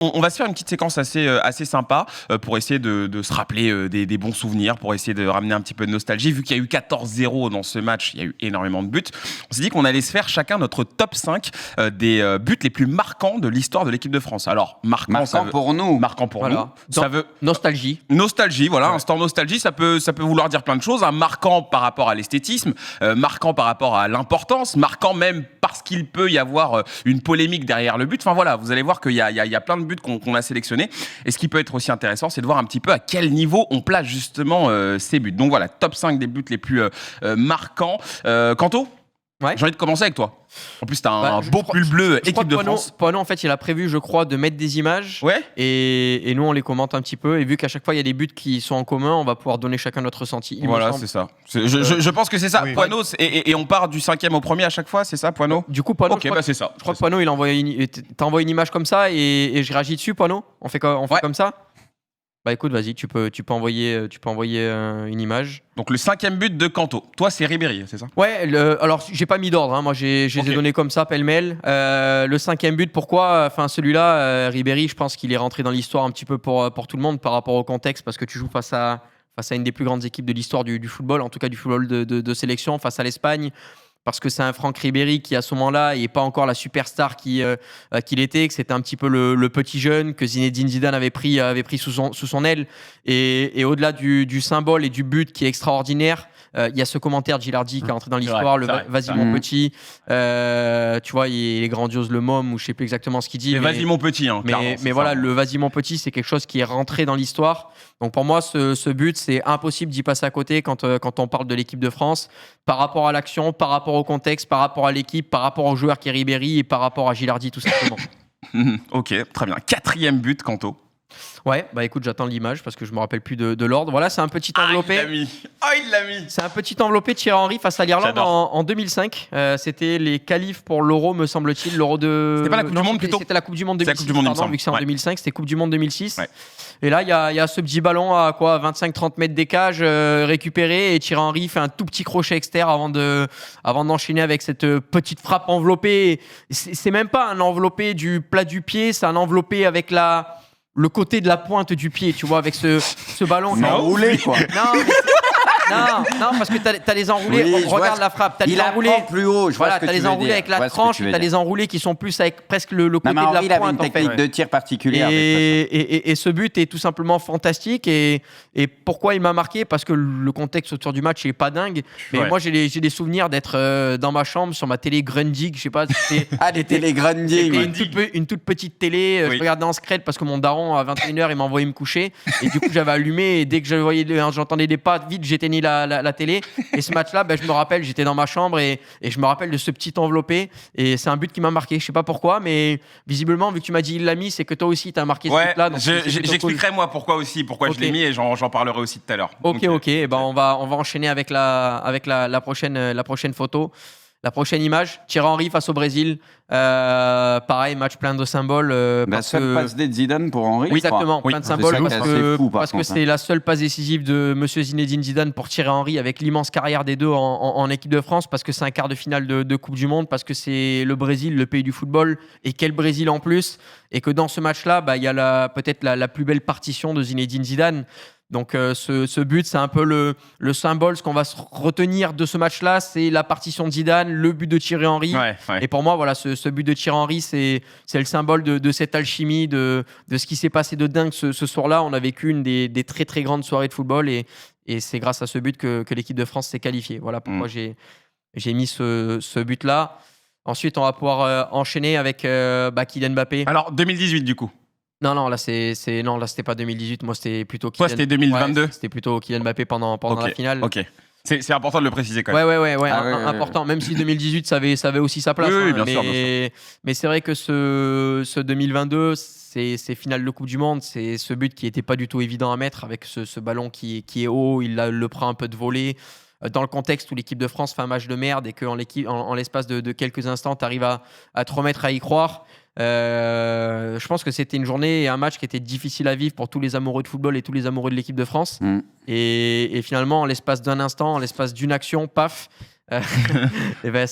On va se faire une petite séquence assez sympa pour essayer de se rappeler des bons souvenirs, pour essayer de ramener un petit peu de nostalgie. Vu qu'il y a eu 14-0 dans ce match, il y a eu énormément de buts. On s'est dit qu'on allait se faire chacun notre top 5 des buts les plus marquants de l'histoire de l'équipe de France. Alors, marquant pour nous. Marquant pour Voilà. nous. Ça veut... Nostalgie. Nostalgie, voilà, instant nostalgie, ça peut vouloir dire plein de choses. Hein. Marquant par rapport à l'esthétisme, marquant par rapport à l'importance, marquant même parce qu'il peut y avoir une polémique derrière le but. Enfin voilà, vous allez voir qu'il y a plein de buts qu'on a sélectionnés. Et ce qui peut être aussi intéressant, c'est de voir un petit peu à quel niveau on place justement ces buts. Donc voilà, top 5 des buts les plus marquants. Kanto, Ouais. j'ai envie de commencer avec toi. En plus, t'as un beau pull bleu équipe de France. Poano, en fait, il a prévu, je crois, de mettre des images. Ouais. Et nous, on les commente un petit peu. Et vu qu'à chaque fois, il y a des buts qui sont en commun, on va pouvoir donner chacun notre ressenti. Voilà, c'est ça. Je pense que c'est ça. Oui. Poano, et on part du 5e au premier à chaque fois, c'est ça, Poano? Du coup, Poano, Ok, bah c'est ça. je crois que Poano, t'as envoyé une image comme ça et je réagis dessus, Poano. On fait comme ça. Bah écoute, vas-y, tu peux envoyer une image. Donc le 5e but de Kanto. Toi, c'est Ribéry, c'est ça? Ouais, alors j'ai pas mis d'ordre, hein. Moi je les ai donnés comme ça, pêle-mêle. Le 5e but, pourquoi? Enfin celui-là, Ribéry, je pense qu'il est rentré dans l'histoire un petit peu pour tout le monde par rapport au contexte, parce que tu joues face à une des plus grandes équipes de l'histoire du football, en tout cas du football de sélection, face à l'Espagne. Parce que c'est un Franck Ribéry qui, à ce moment-là, n'est pas encore la superstar qu'il était, que c'était un petit peu le petit jeune que Zinedine Zidane avait pris sous son aile. Et au-delà du symbole et du but qui est extraordinaire, il y a ce commentaire de Gilardi qui est entré dans l'histoire, vas-y mon petit. Tu vois, il est grandiose le môme, ou je ne sais plus exactement ce qu'il dit. Mais vas-y mon petit. Hein, mais voilà, le vas-y mon petit, c'est quelque chose qui est rentré dans l'histoire. Donc pour moi, ce but, c'est impossible d'y passer à côté quand on parle de l'équipe de France, par rapport à l'action, par rapport au contexte, par rapport à l'équipe, par rapport au joueur qui est Ribéry et par rapport à Gilardi tout simplement. Ok, très bien. 4e but, Kanto. Ouais, bah écoute, j'attends l'image parce que je me rappelle plus de l'ordre. Voilà, c'est un petit enveloppé. Il l'a mis. C'est un petit enveloppé de Thierry Henry face à l'Irlande en 2005. C'était les qualifs pour l'Euro, me semble-t-il. L'Euro de. C'était pas la Coupe du Monde plutôt. C'était la Coupe du Monde 2006. C'est la Coupe du Monde, pardon, vu que c'est en 2005, c'était Coupe du Monde 2006. Ouais. Et là, il y a ce petit ballon à quoi, 25-30 mètres des cages récupéré, et Thierry Henry fait un tout petit crochet externe avant d'enchaîner avec cette petite frappe enveloppée. C'est même pas un enveloppé du plat du pied, c'est un enveloppé avec le côté de la pointe du pied, tu vois, avec ce ballon. C'est enroulé, quoi. Non, parce que t'as les enroulés, Oui, regarde la frappe, t'as les enroulés plus haut, t'as les enroulés avec la tranche, t'as les enroulés qui sont plus avec presque le côté de la pointe. Il avait une technique de tir particulière. Et ce but est tout simplement fantastique. Et pourquoi il m'a marqué? Parce que le contexte autour du match est pas dingue. Mais moi, j'ai des souvenirs d'être dans ma chambre sur ma télé Grundig, je sais pas. Des télé Grundig. Une toute petite télé. Je regardais en secret parce que mon daron à 21h il m'envoyait me coucher. Et du coup, j'avais allumé. Et dès que j'entendais des pas, vite, j'éteignais la télé. Et ce match-là, je me rappelle, j'étais dans ma chambre et je me rappelle de ce petit enveloppé. Et c'est un but qui m'a marqué. Je sais pas pourquoi, mais visiblement, vu que tu m'as dit il l'a mis, c'est que toi aussi t'as marqué ce but-là. J'expliquerai moi pourquoi je l'ai mis, et j'en parlerai aussi tout à l'heure. Ok. Et ben on va enchaîner avec la prochaine photo. La prochaine image, Thierry Henry face au Brésil. Pareil, match plein de symboles. La seule passe de Zidane pour Henry. Oui, exactement, plein de symboles parce que c'est la seule passe décisive de Monsieur Zinedine Zidane pour Thierry Henry, avec l'immense carrière des deux en équipe de France, parce que c'est un quart de finale de Coupe du Monde, parce que c'est le Brésil, le pays du football, et quel Brésil en plus, et que dans ce match-là, il y a peut-être la plus belle partition de Zinedine Zidane. Donc ce but, c'est un peu le symbole. Ce qu'on va se retenir de ce match-là, c'est la partition de Zidane, le but de Thierry Henry. Ouais. Et pour moi, voilà, ce but de Thierry Henry, c'est le symbole de cette alchimie, de ce qui s'est passé de dingue ce soir-là. On a vécu une des très très grandes soirées de football, et c'est grâce à ce but que l'équipe de France s'est qualifiée. Voilà pourquoi j'ai mis ce but-là. Ensuite, on va pouvoir enchaîner avec Kylian Mbappé. Alors 2018 du coup. Non, là c'était pas 2018. Moi, c'était plutôt Kylian. Toi, c'était 2022. Ouais, c'était plutôt Kylian Mbappé pendant la finale. Ok. C'est important de le préciser quand même. Ouais, important. Même si 2018, ça avait aussi sa place. Oui, bien sûr. Mais c'est vrai que ce 2022, c'est finale de Coupe du Monde. C'est ce but qui était pas du tout évident à mettre, avec ce ballon qui est haut. Il le prend un peu de volée. Dans le contexte où l'équipe de France fait un match de merde, et qu'en l'espace de quelques instants, tu arrives à te remettre à y croire. Je pense que c'était une journée et un match qui était difficile à vivre pour tous les amoureux de football et tous les amoureux de l'équipe de France. Et finalement, en l'espace d'un instant, en l'espace d'une action, paf, Et ben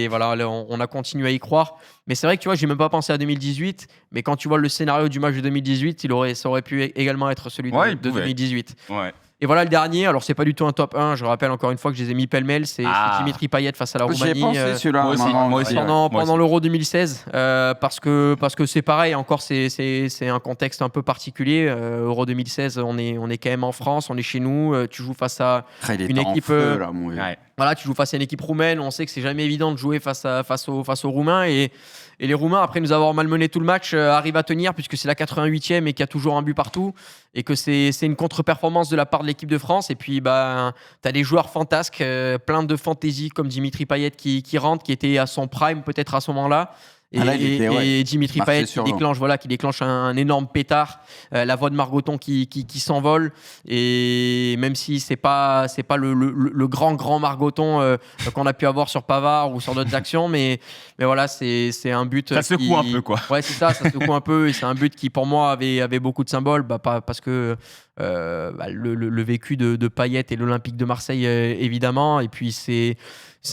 voilà, là, on a continué à y croire. Mais c'est vrai que tu vois, j'ai même pas pensé à 2018. Mais quand tu vois le scénario du match de 2018, ça aurait pu également être celui de 2018. Ouais. Et voilà le dernier. Alors c'est pas du tout un top 1. Je rappelle encore une fois que je les ai mis pêle-mêle. C'est Dimitri Payet face à la Roumanie. J'y ai pensé celui-là. Moi aussi. Pendant l'Euro 2016, parce que c'est pareil. Encore c'est un contexte un peu particulier. Euro 2016, on est quand même en France, on est chez nous. Tu joues face à une équipe. Voilà, tu joues face à une équipe roumaine. On sait que c'est jamais évident de jouer face aux Roumains et les Roumains, après nous avoir malmené tout le match, arrivent à tenir puisque c'est la 88e et qu'il y a toujours un but partout et que c'est une contre-performance de la part de l'équipe de France. Et puis, tu as des joueurs fantasques, plein de fantaisie comme Dimitri Payet qui rentre, qui était à son prime peut-être à ce moment-là. Et Dimitri Payet qui déclenche un énorme pétard, la voix de Margoton qui s'envole, et même si c'est pas le grand Margoton qu'on a pu avoir sur Pavard ou sur d'autres actions, mais voilà, c'est un but ça secoue un peu, quoi. Ouais, c'est ça secoue un peu, et c'est un but qui pour moi avait beaucoup de symboles, parce que le vécu de Payet et l'Olympique de Marseille, évidemment, et puis c'est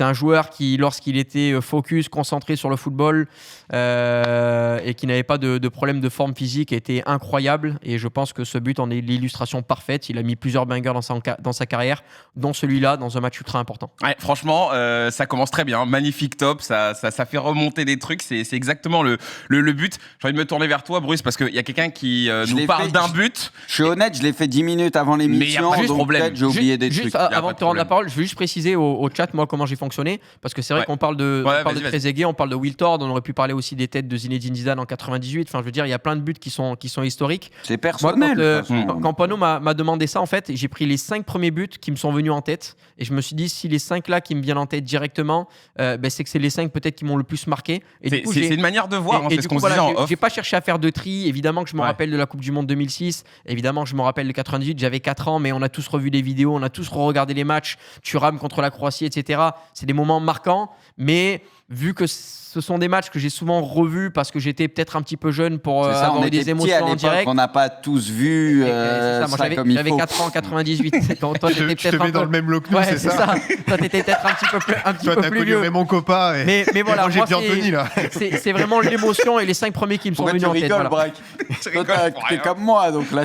un joueur qui, lorsqu'il était focus, concentré sur le football et qui n'avait pas de problème de forme physique, était incroyable. Et je pense que ce but en est l'illustration parfaite. Il a mis plusieurs bangers dans sa carrière, dont celui-là, dans un match ultra important. Ouais, franchement, ça commence très bien. Magnifique top. Ça fait remonter des trucs. C'est exactement le but. J'ai envie de me tourner vers toi, Bruce, parce qu'il y a quelqu'un qui nous parle d'un but. Je suis honnête, je l'ai fait 10 minutes avant l'émission. Mais il n'y a pas de problème. J'ai oublié des trucs. Avant de te rendre la parole, je veux juste préciser au chat, moi, comment j'ai fonctionné, parce que c'est vrai qu'on parle de Trezeguet, on parle de Wiltord, on aurait pu parler aussi des têtes de Zinedine Zidane en 98. Enfin, je veux dire, il y a plein de buts qui sont historiques. C'est personnel. Moi, quand Pano m'a demandé ça, en fait, j'ai pris les 5 premiers buts qui me sont venus en tête, et je me suis dit, si les 5 là qui me viennent en tête directement, c'est que c'est les 5 peut-être qui m'ont le plus marqué. C'est une manière de voir, c'est ce qu'on se disait en off. J'ai pas cherché à faire de tri. Évidemment que je me rappelle de la Coupe du Monde 2006. Évidemment que je me rappelle de 98. J'avais 4 ans, mais on a tous revu des vidéos, on a tous regardé les matchs. Thuram contre la Croatie, etc. C'est des moments marquants, mais vu que ce sont des matchs que j'ai souvent revus parce que j'étais peut-être un petit peu jeune pour avoir eu des émotions en direct. On n'a pas tous vu ça comme il faut. J'avais 4 ans en 98. Toi, je te mets dans le même lot que nous, c'est ça. Toi, t'étais peut-être un petit peu plus vieux. Toi, t'as connu Raymond Coppa et voilà, Roger Piantoni, là. C'est vraiment l'émotion et les 5 premiers qui me sont venus en tête. Pourquoi tu rigoles, Braque? T'es comme moi, donc là,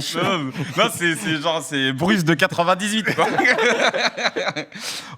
non, c'est Bruce de 98, quoi.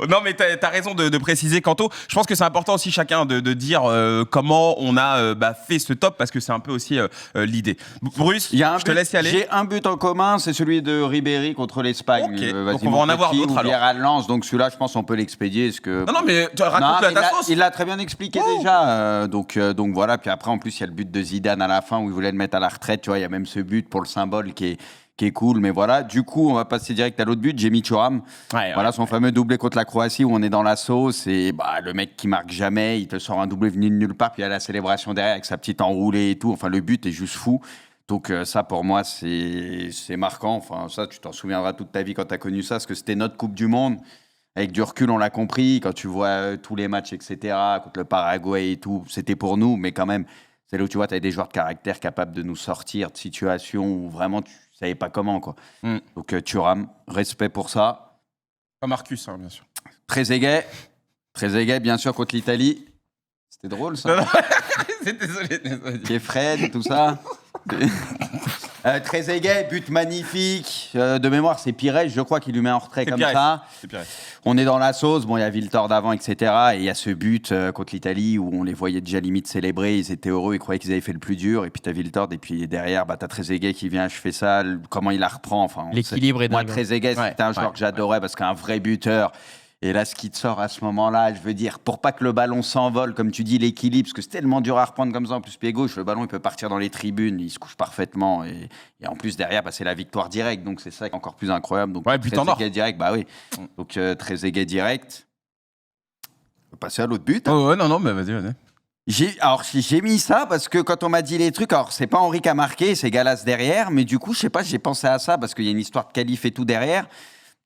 Non, mais t'as raison de préciser, Kanto. Je pense que c'est important aussi, chacun, de dire comment on a fait ce top, parce que c'est un peu aussi l'idée. Bruce, je te laisse y aller. J'ai un but en commun, c'est celui de Ribéry contre l'Espagne. Okay. Donc on va en avoir d'autres alors. À Lens, donc celui-là, je pense qu'on peut l'expédier. Non, mais raconte-le à ta sauce. Il l'a très bien expliqué déjà. Donc voilà. Puis après, en plus, il y a le but de Zidane à la fin où il voulait le mettre à la retraite. Tu vois, il y a même ce but pour le symbole qui est cool, mais voilà. Du coup, on va passer direct à l'autre but, Djimi Thuram. Voilà son fameux doublé contre la Croatie où on est dans la sauce et le mec qui marque jamais, il te sort un doublé venu de nulle part, puis il y a la célébration derrière avec sa petite enroulée et tout. Enfin, le but est juste fou. Donc ça, pour moi, c'est marquant. Enfin, ça, tu t'en souviendras toute ta vie quand tu as connu ça, parce que c'était notre Coupe du Monde. Avec du recul, on l'a compris. Quand tu vois tous les matchs, etc., contre le Paraguay et tout, c'était pour nous, mais quand même, c'est là où tu vois, tu as des joueurs de caractère capables de nous sortir de situations où vraiment tu savais pas comment, quoi. Donc Thuram, respect pour ça. Pas Marcus, hein, bien sûr. Trezeguet, bien sûr, contre l'Italie. C'était drôle, ça. Désolé. Qui est Fred, tout ça. Trezeguet, but magnifique. De mémoire, c'est Pires, je crois, qui lui met en retrait comme ça. On est dans la sauce. Bon, il y a Wiltord d'avant, etc. Et il y a ce but contre l'Italie où on les voyait déjà limite célébrer. Ils étaient heureux, ils croyaient qu'ils avaient fait le plus dur. Et puis t'as Wiltord, et puis derrière, t'as Trezeguet qui vient achever ça. Comment il la reprend. Enfin, l'équilibre est dingue. Moi, Trezeguet, c'était un joueur que j'adorais parce qu'un vrai buteur. Et là, ce qui te sort à ce moment-là, je veux dire, pour pas que le ballon s'envole, comme tu dis, l'équilibre, parce que c'est tellement dur à reprendre comme ça, en plus pied gauche, le ballon, il peut partir dans les tribunes, il se couche parfaitement. Et en plus, derrière, c'est la victoire directe, donc c'est ça qui est encore plus incroyable. Donc, Trezeguet direct, oui. Donc, Trezeguet direct. On va passer à l'autre but. Hein. Oh, ouais, non, mais vas-y. J'ai mis ça parce que quand on m'a dit les trucs, alors c'est pas Henry qui a marqué, c'est Gallas derrière, mais du coup, je sais pas, j'ai pensé à ça parce qu'il y a une histoire de qualif et tout derrière.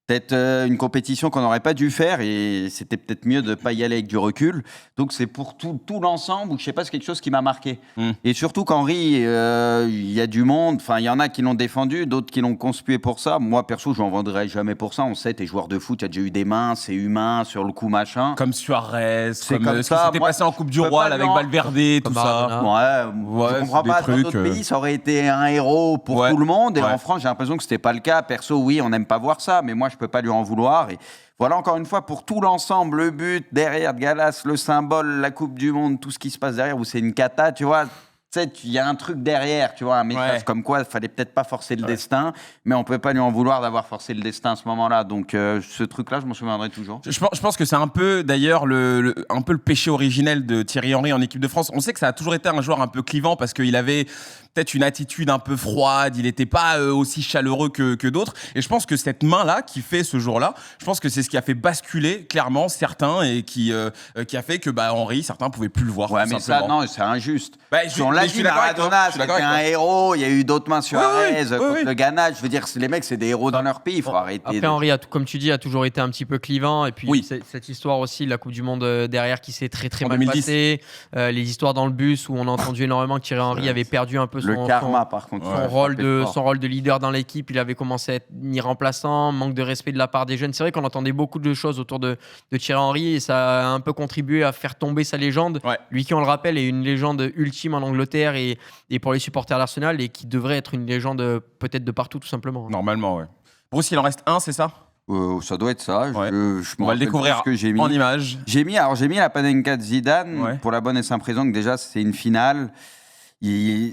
peut-être une compétition qu'on n'aurait pas dû faire et c'était peut-être mieux de ne pas y aller avec du recul. Donc c'est pour tout l'ensemble où je sais pas, c'est quelque chose qui m'a marqué. Et surtout qu'Henry, il y a du monde, enfin il y en a qui l'ont défendu, d'autres qui l'ont conspué pour ça. Moi perso, je n'en vendrai jamais pour ça. On sait, t'es joueur de foot, il y a déjà eu des mains, c'est humain sur le coup machin. Comme Suarez, comme comme ce qui ça. s'était Moi, passé en Coupe du je peux Roi pas avec lui Valverde, tout ça. Ouais, je comprends c'est pas. des Dans trucs, d'autres pays, ça aurait été un héros pour tout le monde. Et Ouais. en France, j'ai l'impression que c'était pas le cas. Perso, oui, on n'aime pas voir ça, mais moi, je peux pas lui en vouloir. Et voilà, encore une fois, pour tout l'ensemble, le but derrière Gallas, le symbole, la Coupe du Monde, tout ce qui se passe derrière, où c'est une cata, tu vois. Tu sais, il y a un truc derrière, tu vois, un message comme quoi il fallait peut-être pas forcer le destin, mais on peut pas lui en vouloir d'avoir forcé le destin à ce moment-là. Donc ce truc-là, je m'en souviendrai toujours. Je pense que c'est un peu, d'ailleurs, un peu le péché originel de Thierry Henry en équipe de France. On sait que ça a toujours été un joueur un peu clivant parce qu'il avait peut-être une attitude un peu froide, il n'était pas aussi chaleureux que d'autres. Et je pense que cette main-là qui fait ce jour-là, je pense que c'est ce qui a fait basculer clairement certains et qui a fait que Henry, certains pouvaient plus le voir. Ouais, mais ça, non, c'est injuste. On l'a dit, Maradona, c'était un héros. Il y a eu d'autres mains Suarez contre le Ghana. Je veux dire, les mecs, c'est des héros dans leur pays. Il faut arrêter. Après, Henry, comme tu dis, a toujours été un petit peu clivant. Et puis, cette histoire aussi, la Coupe du Monde derrière qui s'est très très mal passée. Les histoires dans le bus où on a entendu énormément que Thierry Henry avait perdu un peu son karma, par contre, son rôle de leader dans l'équipe. Il avait commencé à être mi-remplaçant, manque de respect de la part des jeunes. C'est vrai qu'on entendait beaucoup de choses autour de Thierry Henry et ça a un peu contribué à faire tomber sa légende. Lui qui, on le rappelle, est une légende ultime en Angleterre et pour les supporters d'Arsenal et qui devrait être une légende peut-être de partout tout simplement. Normalement, ouais. Bruce, il en reste un, c'est ça? Ça doit être ça. Ouais. On va le découvrir que j'ai mis. en image. J'ai mis la Panenka de Zidane pour la bonne et simple raison que déjà c'est une finale.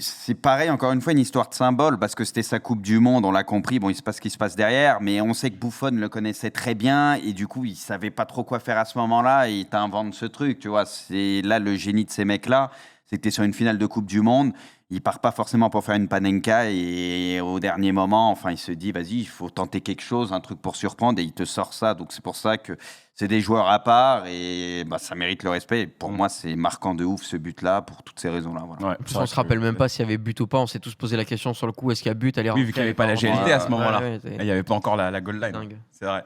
C'est pareil, encore une fois, une histoire de symbole, parce que c'était sa Coupe du Monde, on l'a compris, bon, il se passe ce qui se passe derrière, mais on sait que Buffon le connaissait très bien, et du coup, il savait pas trop quoi faire à ce moment-là, et il t'invente ce truc, tu vois. C'est là le génie de ces mecs-là, c'est que t'es sur une finale de Coupe du Monde, il part pas forcément pour faire une panenka, et au dernier moment, enfin, il se dit, vas-y, il faut tenter quelque chose, un truc pour surprendre, et il te sort ça, donc c'est pour ça que c'est des joueurs à part et ça mérite le respect. Et pour moi, c'est marquant de ouf ce but-là pour toutes ces raisons-là. Voilà. Ouais, on se rappelle même pas s'il y avait but ou pas. On s'est tous posé la question sur le coup, est-ce qu'il y a but? Oui, vu qu'il n'y avait pas la GLT à ce moment-là. Il n'y avait pas encore la goal line. Dingue. C'est vrai.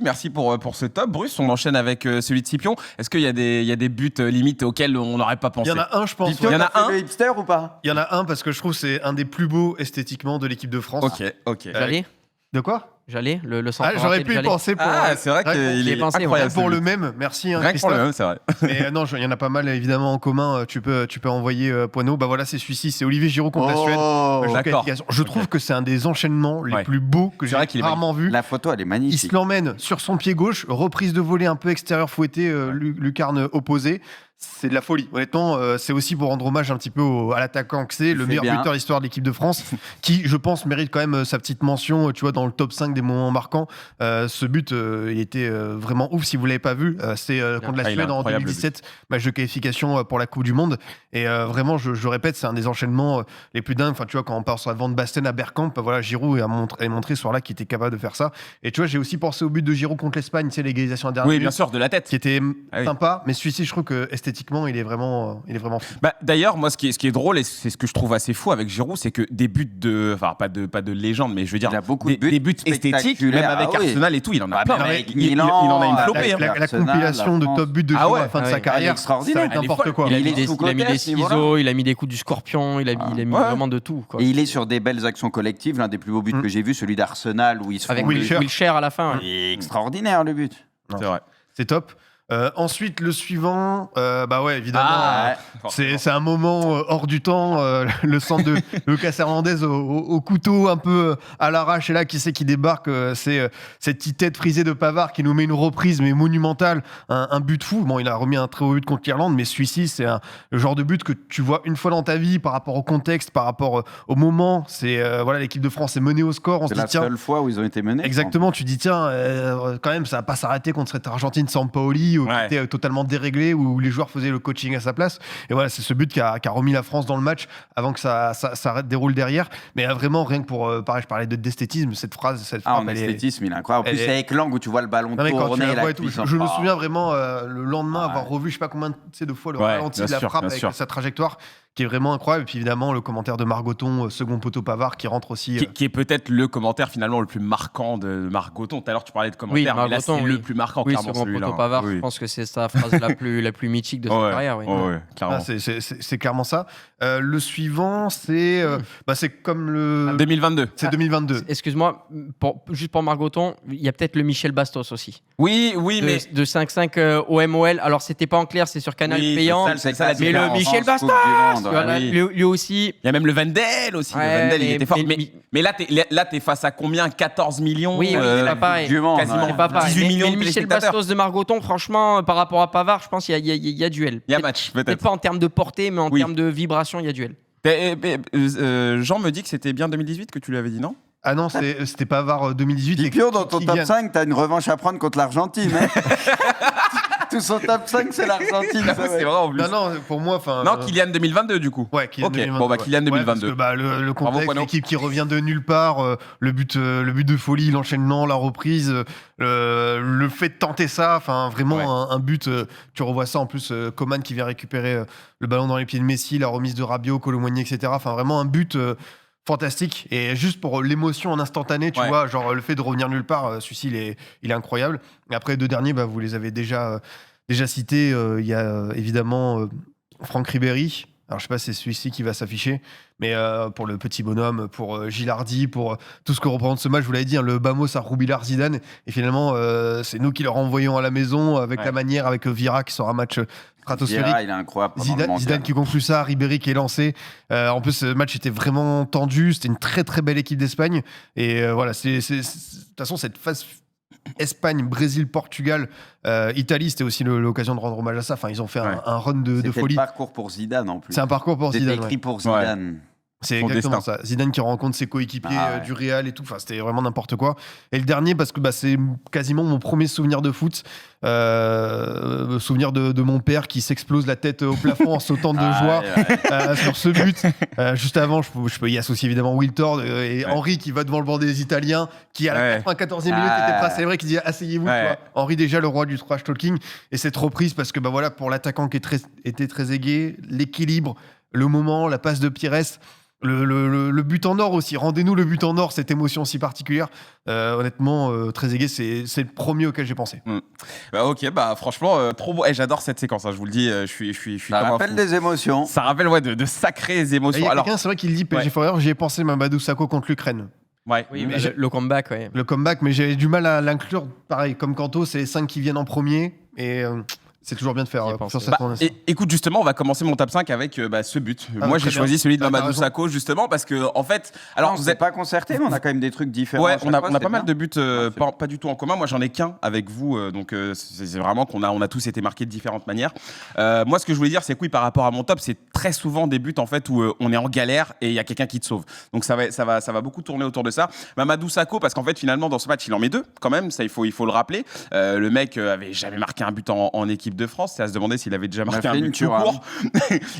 Merci pour ce top. Bruce, on enchaîne avec celui de Scipion. Est-ce qu'il y a des buts limites auxquels on n'aurait pas pensé? Il y en a un, je pense. Il y en a un. Le hipster ou pas? Il y en a un parce que je trouve que c'est un des plus beaux esthétiquement de l'équipe de France. Ok. J'allais De quoi? Le centre. J'aurais pu y penser pour. C'est vrai qu'il est incroyable. Pour le même, merci. Rien que pour le même, c'est vrai. Mais non, il y en a pas mal évidemment en commun. Tu peux envoyer Poineau. Bah voilà, c'est celui-ci, c'est Olivier Giroud contre la Suède. D'accord. Je trouve que c'est un des enchaînements les plus beaux que j'ai rarement vu. La photo, elle est magnifique. Il se l'emmène sur son pied gauche, reprise de volée un peu extérieur fouetté, lucarne opposée. C'est de la folie. Honnêtement, c'est aussi pour rendre hommage un petit peu à l'attaquant que c'est, le meilleur buteur de l'histoire de l'équipe de France, qui, je pense, mérite quand même sa petite mention, tu vois, dans le top 5 des moments marquants. Ce but, il était vraiment ouf. Si vous l'avez pas vu, c'est contre la Suède en 2017, match de qualification pour la Coupe du Monde. Et vraiment, je répète, c'est un des enchaînements les plus dingues. Enfin, tu vois, quand on part sur la Van Basten à Bergkamp, voilà, Giroud a montré ce soir-là qu'il était capable de faire ça. Et tu vois, j'ai aussi pensé au but de Giroud contre l'Espagne, tu sais, l'égalisation à dernière minute. Oui, bien sûr, de la tête. Qui était sympa, mais celui-ci, je trouve que esthétiquement, il est vraiment fou. D'ailleurs, moi, ce qui est drôle, et c'est ce que je trouve assez fou avec Giroud, c'est que des buts pas de légende, mais je veux dire, des buts esthétiques, même avec Arsenal et tout, il en a plein. Il en a une flopée. La compilation de top buts de Giroud à la fin de sa carrière, ça va être n'importe quoi. Il a mis des ciseaux, il a mis des coups du scorpion, il a mis vraiment de tout. Et il est sur des belles actions collectives. L'un des plus beaux buts que j'ai vu, celui d'Arsenal, où il se avec Wilshere à la fin. Extraordinaire le but. C'est vrai. C'est top. Ensuite, le suivant, évidemment, c'est un moment hors du temps. Le centre de Lucas Hernandez au couteau, un peu à l'arrache. Et là, qui c'est qui débarque? C'est cette petite tête frisée de Pavard qui nous met une reprise, mais monumentale. Un but fou. Bon, il a remis un très haut but contre l'Irlande, mais celui-ci, c'est le genre de but que tu vois une fois dans ta vie par rapport au contexte, par rapport au moment. C'est l'équipe de France est menée au score. On se dit, la seule fois où ils ont été menés. Exactement. Tu dis, tiens, quand même, ça va pas s'arrêter contre cette Argentine sans Sampaoli. Qui était totalement déréglé, où les joueurs faisaient le coaching à sa place. Et voilà, c'est ce but qui a remis la France dans le match avant que ça déroule derrière. Mais vraiment, rien que pour, pareil, je parlais d'esthétisme, cette frappe, en esthétisme, il est incroyable. En plus, c'est avec l'angle où tu vois le ballon tourner. Je me souviens vraiment le lendemain avoir revu, je sais pas combien de fois le ralenti de la frappe avec sa trajectoire. qui est vraiment incroyable. Et puis évidemment, le commentaire de Margoton, second poteau Pavard, qui rentre aussi. Qui est peut-être le commentaire finalement le plus marquant de Margoton. Tout à l'heure, tu parlais de commentaire, mais là, c'est le plus marquant, clairement, second celui-là. poteau Pavard, je pense que c'est sa phrase la plus mythique de sa carrière. Clairement. C'est clairement ça. Le suivant, c'est comme le... 2022. C'est 2022. Excuse-moi, juste pour Margoton, il y a peut-être le Michel Bastos aussi. Oui, mais... De 5-5 au MOL. Alors, c'était pas en clair, c'est sur Canal payant. C'est ça, mais le Michel Bastos, lui aussi. Il y a même le Vendel aussi. Ouais, le Vendel, il était fort. Mais là, t'es face à combien 14 millions Oui, c'est pas pareil. Quasiment C'est pas pareil. 18 millions mais de Michel téléspectateurs. Bastos de Margoton, franchement, par rapport à Pavard, je pense qu'il y a duel. Il y a match, peut-être. Pas en termes de portée, mais en termes de vibration, il y a duel. Jean me dit que c'était bien 2018 que tu lui avais dit, non? Ah non, c'était Pavard 2018. Pipio, dans ton top 5, t'as une revanche à prendre contre l'Argentine. Hein. Tout son top 5, c'est l'Argentine. C'est vrai en plus. Non, pour moi... Non, Kylian 2022 du coup. Ouais, Kylian 2022. Bon, Kylian 2022. Ouais, parce que, le contexte, l'équipe qui revient de nulle part, le but de folie, l'enchaînement, la reprise, le fait de tenter ça, enfin vraiment un but. Tu revois ça en plus, Coman qui vient récupérer le ballon dans les pieds de Messi, la remise de Rabiot, Colomboigny, etc. Enfin vraiment un but fantastique. Et juste pour l'émotion en instantané, tu vois, genre le fait de revenir nulle part, celui-ci il est incroyable. Et après, les deux derniers, vous les avez déjà cités. Il y a évidemment Franck Ribéry. Alors, je sais pas si c'est celui-ci qui va s'afficher, mais pour le petit bonhomme, pour Gilardi, pour tout ce que représente ce match, je vous l'avais dit, le Bamos à Roubilard Zidane. Et finalement, c'est nous qui le renvoyons à la maison avec la manière, avec Vira qui sort un match stratosphérique. Vira, il est incroyable. Zidane qui conclut ça, Ribéry qui est lancé. En plus, ce match était vraiment tendu. C'était une très très belle équipe d'Espagne. Et voilà, de toute façon, cette phase Espagne, Brésil, Portugal, Italie, c'était aussi l'occasion de rendre hommage à ça. Enfin, ils ont fait un run de folie. C'est un parcours pour Zidane en plus. C'est un parcours pour Zidane. C'était écrit pour Zidane. C'est exactement ça. Zidane qui rencontre ses coéquipiers du Real et tout. Enfin, c'était vraiment n'importe quoi. Et le dernier, parce que c'est quasiment mon premier souvenir de foot. Souvenir de mon père qui s'explose la tête au plafond en sautant de joie sur ce but. Juste avant, je peux y associer évidemment Wiltord et Henry qui va devant le banc des Italiens, qui à la 94e minute était prêt à célébrer, qui dit asseyez-vous. Henry déjà le roi du trash talking. Et cette reprise, parce que pour l'attaquant qui était très aigué, l'équilibre, le moment, la passe de Pires. Le but en or aussi, rendez-nous le but en or, cette émotion si particulière. Honnêtement, très aigué, c'est le premier auquel j'ai pensé. Franchement, trop beau. J'adore cette séquence, hein, je vous le dis, je suis ça rappelle des émotions. Ça rappelle de sacrées émotions. Il y a quelqu'un, c'est vrai qu'il dit PSG Forever, j'y ai pensé, Mamadou Sakho contre l'Ukraine. Oui, mais le comeback, Le comeback, mais j'ai du mal à l'inclure. Pareil, comme Kanto, c'est les 5 qui viennent en premier. Et c'est toujours bien de faire sur cette tournée. Écoute, justement, on va commencer mon top 5 avec ce but. Moi, j'ai choisi celui de Mamadou Sakho, justement, parce que, en fait. Alors, vous n'êtes pas concerté, mais on a quand même des trucs différents. Ouais, on a pas mal de buts, pas du tout en commun. Moi, j'en ai qu'un avec vous. Donc, c'est vraiment qu'on a tous été marqués de différentes manières. Moi, ce que je voulais dire, c'est que oui, par rapport à mon top, c'est très souvent des buts, en fait, où on est en galère et il y a quelqu'un qui te sauve. Donc, ça va beaucoup tourner autour de ça. Mamadou Sakho, parce qu'en fait, finalement, dans ce match, il en met 2, quand même. Ça, il faut le rappeler. Le mec avait jamais marqué un but en équipe de France. C'est à se demander s'il avait déjà marqué un but tout court.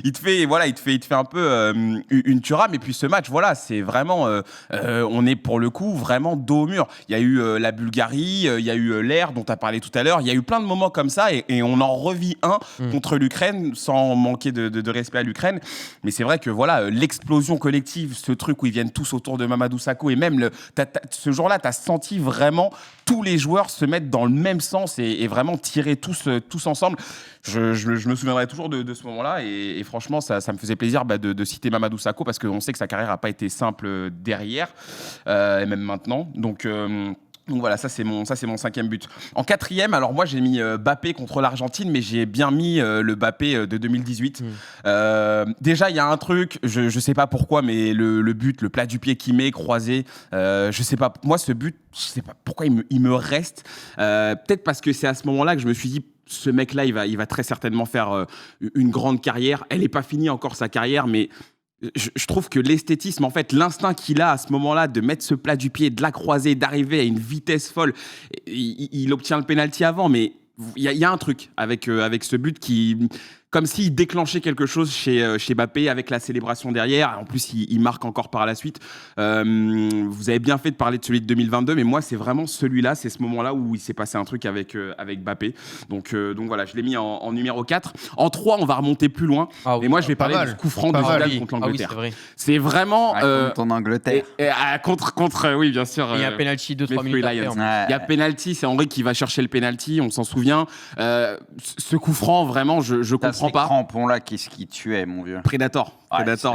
il te fait un peu une turam. Et puis ce match, c'est vraiment, on est pour le coup vraiment dos au mur. Il y a eu la Bulgarie, il y a eu l'air dont tu as parlé tout à l'heure. Il y a eu plein de moments comme ça et on en revit un contre l'Ukraine sans manquer de respect à l'Ukraine. Mais c'est vrai que l'explosion collective, ce truc où ils viennent tous autour de Mamadou Sakho et même ce jour-là, tu as senti vraiment tous les joueurs se mettre dans le même sens et vraiment tirer tous ensemble. Je me souviendrai toujours de ce moment-là et franchement, ça me faisait plaisir de citer Mamadou Sakho parce qu'on sait que sa carrière n'a pas été simple derrière et même maintenant. Donc voilà, ça c'est mon 5e but. En 4e, alors moi j'ai mis Mbappé contre l'Argentine, mais j'ai bien mis le Mbappé de 2018. Déjà il y a un truc, je sais pas pourquoi, mais le but, le plat du pied qu'il met croisé, je sais pas. Moi ce but, je sais pas pourquoi il me reste. Peut-être parce que c'est à ce moment-là que je me suis dit. Ce mec-là, il va très certainement faire une grande carrière. Elle n'est pas finie encore sa carrière, mais je trouve que l'esthétisme, en fait, l'instinct qu'il a à ce moment-là de mettre ce plat du pied, de la croiser, d'arriver à une vitesse folle, il obtient le pénalty avant, mais il y a un truc avec ce but qui... comme s'il déclenchait quelque chose chez Mbappé avec la célébration derrière. En plus, il marque encore par la suite. Vous avez bien fait de parler de celui de 2022, mais moi, c'est vraiment celui-là, c'est ce moment-là où il s'est passé un truc avec Mbappé. Donc voilà, je l'ai mis en numéro 4. En 3, on va remonter plus loin. Et moi, je vais parler du coup franc de Zidane contre l'Angleterre. Ah oui, c'est vraiment... contre ton Angleterre. Contre, oui, bien sûr. Il y a un penalty 2-3 minutes après. Il y a penalty, c'est Henry qui va chercher le penalty, on s'en souvient. Ce coup franc, vraiment, je comprends pas. Ces crampons-là, qu'est-ce qui tuait, mon vieux? Predator,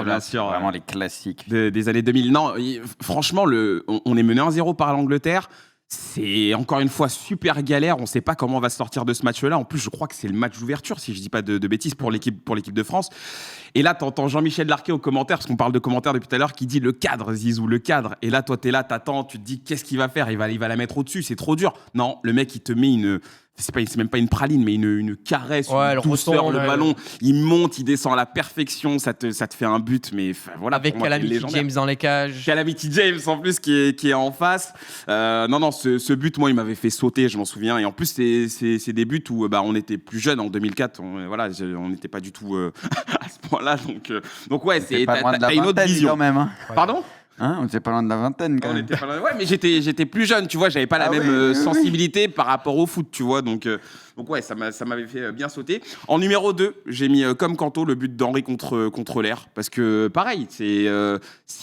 bien sûr. Vraiment les classiques. Des années 2000. Non, franchement, on est mené 1-0 par l'Angleterre. C'est encore une fois super galère. On ne sait pas comment on va se sortir de ce match-là. En plus, je crois que c'est le match d'ouverture, si je ne dis pas de bêtises, pour l'équipe de France. Et là, tu entends Jean-Michel Larquet au commentaire, parce qu'on parle de commentaires depuis tout à l'heure, qui dit le cadre, Zizou, le cadre. Et là, toi, tu es là, t'attends, tu te dis qu'est-ce qu'il va faire? Il va la mettre au-dessus, c'est trop dur. Non, le mec, il te met c'est même pas une praline, mais une caresse, une douceur, le ballon. Il monte, il descend à la perfection, ça te fait un but, mais voilà. Avec Calamity James dans les cages. Calamity James en plus qui est en face. Non, ce but, moi, il m'avait fait sauter, je m'en souviens. Et en plus, c'est des buts où on était plus jeunes en 2004. On n'était pas du tout à ce point-là. Donc ouais, t'as une autre vision. Quand même, hein. Pardon? On était pas loin de la vingtaine, quand même. Ouais, mais j'étais plus jeune, tu vois, j'avais pas la même sensibilité par rapport au foot, tu vois, donc ouais, ça m'avait fait bien sauter. En numéro 2, j'ai mis comme Kanto le but d'Henry contre l'air, parce que pareil,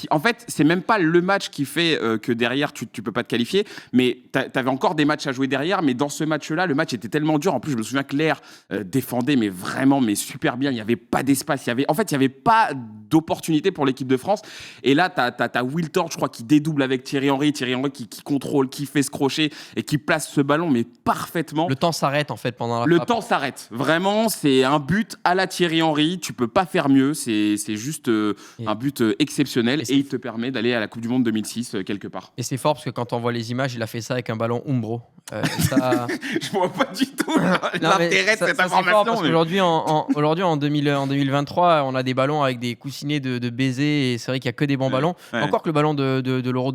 en fait, c'est même pas le match qui fait que derrière tu peux pas te qualifier, mais t'avais encore des matchs à jouer derrière, mais dans ce match-là, le match était tellement dur. En plus, je me souviens que l'air défendait, mais vraiment, mais super bien. Il y avait pas d'espace, il y avait pas d'opportunité pour l'équipe de France. Et là, t'as Will Tord, je crois, qui dédouble avec Thierry Henry qui contrôle, qui fait ce crochet et qui place ce ballon, mais parfaitement. Le temps s'arrête, en fait, pendant la Le frappe. temps s'arrête. Vraiment, c'est un but à la Thierry Henry. Tu peux pas faire mieux. C'est juste un but exceptionnel et il te permet d'aller à la Coupe du Monde 2006 quelque part. Et c'est fort parce que quand on voit les images, il a fait ça avec un ballon Umbro. Je vois pas du tout l'intérêt de cette information. C'est fort parce qu'aujourd'hui, en 2023, on a des ballons avec des coussinets de baisers et c'est vrai qu'il y a que des bons ballons. Ouais. Encore que le ballon de l'Euro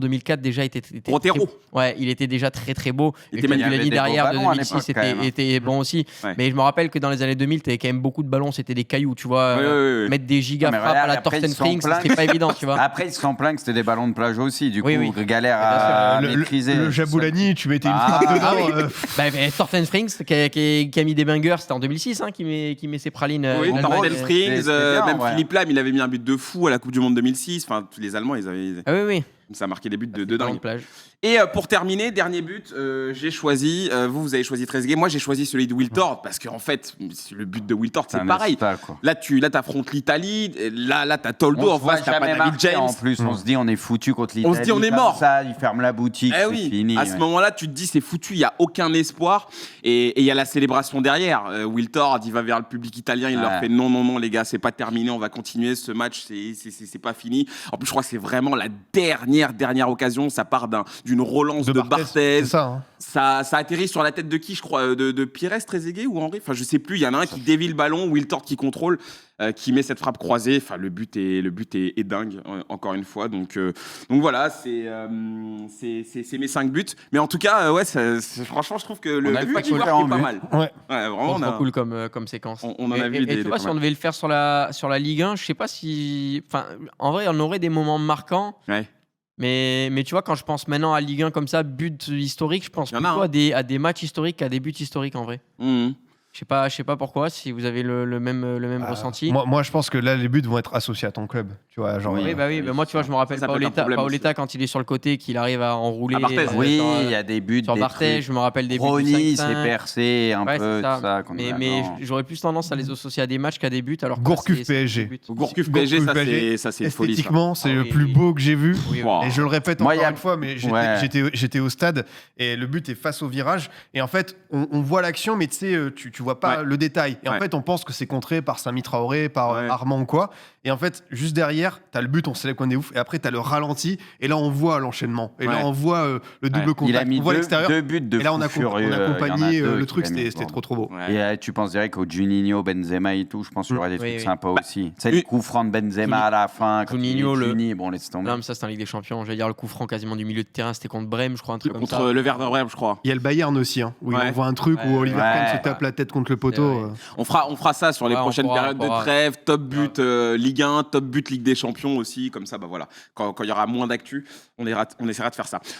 2004 déjà était Rotero. Ouais, il était déjà très très beau. Il Et était le magnifique. Giuliani derrière de ballons à 2006 l'époque, était bon aussi. Ouais. Mais je me rappelle que dans les années 2000, tu avais quand même beaucoup de ballons, c'était des cailloux, tu vois. Ouais. Mettre des giga Mais frappes à la regarde, après, Thorsten ils s'en Frings, plaignent. c'était pas évident, tu vois. Après, ils se sont plaints que c'était des ballons de plage aussi. Du coup, Oui. galère à Le maîtriser. Jaboulani, tu mettais une frappe dedans. Mais Thorsten Frings qui a mis des bangers, c'était en 2006 qui met ses pralines. Oui, l'Allemagne. Thorsten Frings, c'était bien, même ouais. Philippe Lam, il avait mis un but de fou à la Coupe du Monde 2006. Enfin, tous les Allemands, ils avaient. Ah oui. Ça a marqué des buts de Ballon dingue. de plage. Et pour terminer, dernier but, j'ai choisi. Vous avez choisi Trezeguet. Moi, j'ai choisi celui de Will Tord parce qu'en fait, le but de Will Tord, c'est pareil. Là, t'affrontes l'Italie. Là, t'as Toldo en face. T'as pas David James. En plus, on se dit, on est foutu contre l'Italie. On se dit, on est mort. Ça, ils ferment la boutique. Eh c'est fini. À ce moment-là, tu te dis, c'est foutu. Il y a aucun espoir. Et il y a la célébration derrière. Will Tord, il va vers le public italien. Il leur fait non, les gars, c'est pas terminé. On va continuer ce match. C'est pas fini. En plus, je crois que c'est vraiment la dernière occasion. Ça part d'une relance de Barthez. C'est ça. Ça atterrit sur la tête de qui, je crois, de Pires, Trezeguet ou Henry. Enfin, je sais plus. Il y en a un qui dévie le ballon, Will Tord qui contrôle, qui met cette frappe croisée. Enfin, le but est dingue, encore une fois. Donc voilà, c'est mes 5 buts. Mais en tout cas, franchement, je trouve que le Côte d'Ivoire est pas mal. Ouais. Vraiment, Trop cool comme séquence. On en a vu des. Et tu vois, si on devait le faire sur la Ligue 1, je sais pas si. Enfin, en vrai, on aurait des moments marquants. Ouais. Mais tu vois, quand je pense maintenant à Ligue 1 comme ça, but historique, je pense Il y en a, plutôt à des matchs historiques qu'à des buts historiques en vrai. Je sais pas pourquoi, si vous avez le même ressenti. Moi, je pense que là, les buts vont être associés à ton club. Tu vois, genre. Oui, moi, tu vois, je me rappelle Paoletta quand il est sur le côté, qu'il arrive à enrouler. Oui, il y a des buts. Sur Barthez, je me rappelle des buts. Brony s'est percé un peu, ça. tout ça. Mais j'aurais plus tendance à les associer à des matchs qu'à des buts. Alors Gourcuff PSG. Gourcuff PSG, ça c'est une folie. Esthétiquement, c'est le plus beau que j'ai vu. Wow. Et je le répète encore une fois, mais j'étais au stade et le but est face au virage. Et en fait, on voit l'action, mais tu sais, tu vois pas le détail. Et en fait, on pense que c'est contré par Sami Traoré, par Armand ou quoi. Et en fait, juste derrière, t'as le but, on sait qu'on est ouf. Et après, t'as le ralenti. Et là, on voit l'enchaînement. Et là, on voit le double contact. Il a mis on voit l'extérieur. 2 buts de et là, on a accompagné le truc. c'était C'était trop beau. Et tu penses direct au Juninho, Benzema et tout. Je pense qu'il y aurait des trucs sympas aussi. C'est le coup franc de Benzema à la fin. Juninho, bon, laisse tomber. Non, mais ça, c'est en Ligue des Champions. J'allais dire le coup franc quasiment du milieu de terrain. C'était contre Brême, je crois, un truc comme ça. Contre le Werder Brême, je crois. Il y a le Bayern aussi, où il envoie un truc où Oliver Kahn se tape la tête contre le poteau. On fera ça sur les prochaines périodes de trêve, top but Ligue 1, top but Ligue des Champions aussi, comme ça, bah voilà. Quand il y aura moins d'actu, on essaiera de faire ça.